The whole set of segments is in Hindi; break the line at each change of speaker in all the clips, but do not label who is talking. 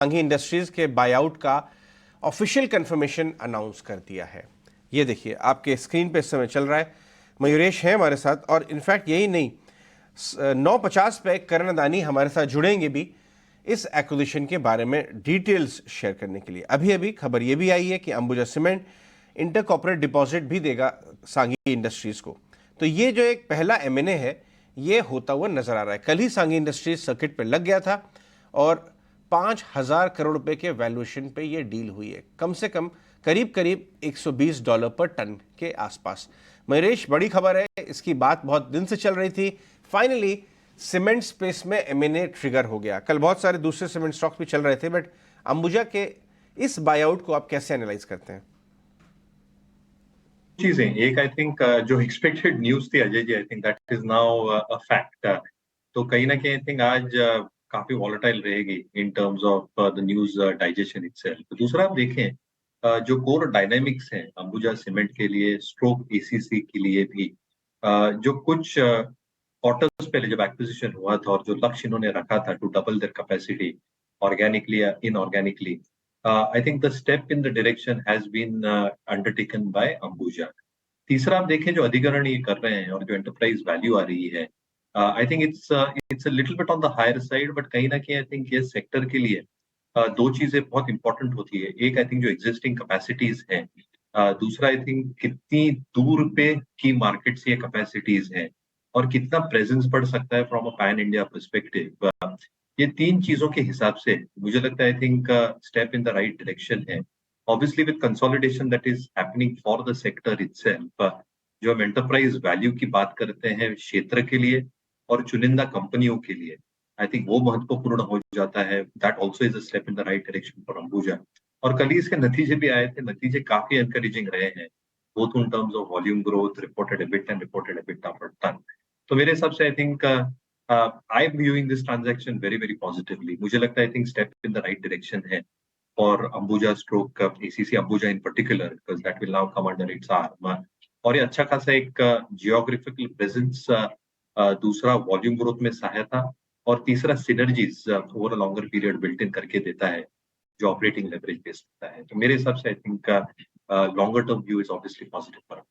सांघी इंडस्ट्रीज के बायआउट का ऑफिशियल कंफर्मेशन अनाउंस कर दिया है। ये देखिए आपके स्क्रीन पे इस समय चल रहा है। मयूरेश है हमारे साथ और इनफैक्ट यही नहीं 9:50 पे करण अदानी हमारे साथ जुड़ेंगे भी इस एक्विजिशन के बारे में डिटेल्स शेयर करने के लिए। अभी अभी खबर ये भी आई है कि Ambuja cement inter corporate deposit भी देगा सांघी इंडस्ट्रीज को। तो ये जो एक पहला एमएनए है ये होता हुआ नजर आ रहा है। कल ही सांघी इंडस्ट्रीज सर्किट पर लग गया था और 5,000 करोड़ रुपए के वैल्यूएशन पे ये डील हुई है, कम से कम करीब करीब $120 पर टन के आसपास। मयूरेश, बड़ी खबर है, इसकी बात बहुत दिन से चल रही थी। फाइनली सीमेंट स्पेस में एमएनए ट्रिगर हो गया। कल बहुत सारे दूसरे सीमेंट स्टॉक्स भी चल रहे थे, बट अंबुजा के इस बायआउट को आप कैसे एनालाइज करते हैं?
चीजें, एक आई थिंक जो एक्सपेक्टेड न्यूज थी Ajay ji, I think that is now a fact. तो कहीं ना कहीं आई थिंक आज काफी वॉलेटाइल रहेगी इन terms of the news digestion itself. दूसरा आप देखें जो कोर डायनामिक्स हैं अंबुजा सीमेंट के लिए स्ट्रोक एसीसी के लिए भी, जो कुछ क्वार्टर्स पहले जब एक्विजिशन हुआ था और जो लक्ष्य इन्होंने रखा था to double their capacity organically या inorganically, I think the step in the direction has been undertaken by Ambuja. तीसरा आप देखें जो अधिग्रहण ये कर रहे हैं और जो एंटरप्राइज वैल्यू आ रही है, I think it's a little bit on the higher side, but कहीं ना कहीं आई थिंक ये सेक्टर के लिए दो चीजें बहुत इंपॉर्टेंट होती है। एक आई थिंक जो एग्जिस्टिंग कैपेसिटीज हैं, दूसरा आई थिंक कितनी दूर पे की मार्केट्स ये कैपेसिटीज हैं और कितना प्रेजेंस बढ़ सकता है from a pan India perspective. ये तीन चीजों के हिसाब से मुझे लगता है I think step in the right direction है। Obviously with consolidation that is happening for the sector itself, जो हम एंटरप्राइज वैल्यू की बात करते हैं क्षेत्र के लिए और चुनिंदा कंपनियों के लिए, आई थिंक वो महत्वपूर्ण हो जाता है। That also is a step in the right direction for Ambuja. और कल ही इसके नतीजे भी आए थे, नतीजे काफी एनकरेजिंग रहे हैं, both in terms of volume growth, reported EBIT and reported EBITDA पर टन। तो मेरे हिसाब से I think I am viewing this transaction very very positively. मुझे लगता है I think step in the right direction है for Ambuja stroke ACC Ambuja in particular, because that will now come under its arm. और ये अच्छा खासा एक जियोग्राफिकल प्रेजेंस, दूसरा वॉल्यूम ग्रोथ में सहायता, और तीसरा synergies over a longer period built in करके देता है जो ऑपरेटिंग लेवरेज दे सकता है। तो मेरे हिसाब से I think longer term view is obviously positive for.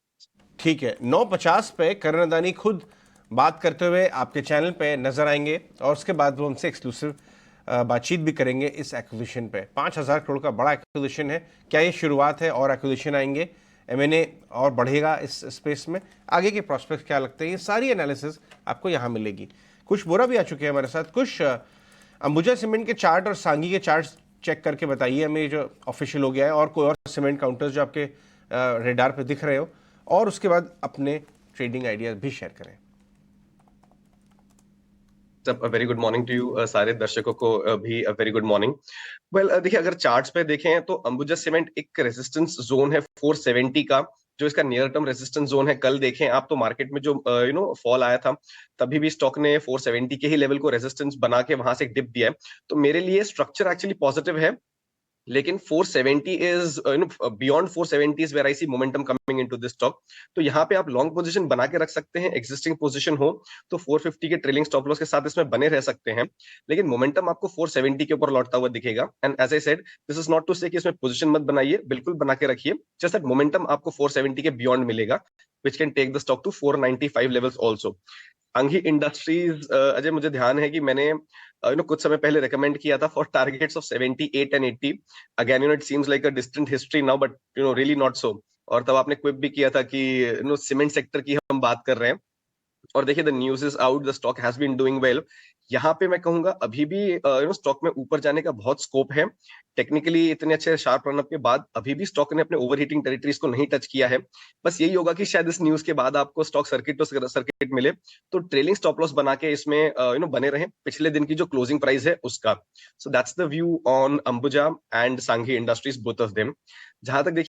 ठीक है, 9:50 पे करण अदानी खुद बात करते हुए आपके चैनल पे नजर आएंगे और उसके बाद वो हमसे एक्सक्लूसिव बातचीत भी करेंगे इस एक्विजिशन पे। 5,000 करोड़ का बड़ा एक्विजिशन है। क्या ये शुरुआत है और एक्विजिशन आएंगे, एमएनए और बढ़ेगा इस स्पेस में, आगे के प्रोस्पेक्ट क्या लगते हैं, ये सारी एनालिसिस आपको यहाँ मिलेगी। कुछ बोरा भी आ चुके हैं हमारे साथ। कुछ अंबुजा सीमेंट के चार्ट और सांगी के चार्ट चेक करके बताइए हमें जो ऑफिशियल हो गया है, और कोई और सीमेंट काउंटर्स जो आपके रेडार पे दिख रहे हो, और उसके बाद अपने ट्रेडिंग आइडियाज भी शेयर करें।
Very good morning to you. सारे दर्शकों को भी वेरी गुड मॉर्निंग। वेल देखिए, अगर चार्ट्स पे देखें तो अंबुजा सीमेंट एक रेजिस्टेंस जोन है 470 का, जो इसका नियर टर्म रेजिस्टेंस जोन है। कल देखें आप तो मार्केट में जो फॉल आया था, तभी भी स्टॉक ने 470 के ही लेवल को रेजिस्टेंस बना के वहां से एक डिप दिया है। तो मेरे लिए स्ट्रक्चर एक्चुअली पॉजिटिव है, लेकिन 470 is beyond 470 is where I see momentum coming into this stock. तो यहाँ पे आप लॉन्ग पोजीशन बना के रख सकते हैं, एग्जिस्टिंग पोजीशन हो तो 450 के ट्रेलिंग स्टॉप लॉस के साथ इसमें बने रह सकते हैं, लेकिन मोमेंटम आपको 470 के ऊपर लौटता हुआ दिखेगा। And as I said, this is not to say कि इसमें पोजीशन मत बनाइए, बिल्कुल बना के रखिए, जस्ट दैट मोमेंटम आपको 470 के बियॉन्ड मिलेगा, which can take the stock to 495 levels also. अंगी इंडस्ट्रीज, अजय मुझे ध्यान है कि मैंने कुछ समय पहले रेकमेंड किया था for targets of 78 and 80। Again it seems like a distant history now, but really not so. और तब आपने क्विप भी किया था कि सीमेंट सेक्टर की हम बात कर रहे हैं, और देखिए the news is out, the stock has been doing well. यहाँ पे मैं कहूंगा अभी भी स्टॉक में ऊपर जाने का बहुत स्कोप है। टेक्निकली इतने अच्छे शार्प रनअप के बाद अभी भी स्टॉक ने अपने ओवरहीटिंग टेरिटरीज को नहीं टच किया है। बस यही होगा कि शायद इस न्यूज के बाद आपको स्टॉक सर्किट टू सर्किट मिले, तो ट्रेलिंग स्टॉप लॉस बना के इसमें बने रहे पिछले दिन की जो क्लोजिंग प्राइस है उसका। So that's the view on Ambuja and Sanghi industries, both of them. जहां तक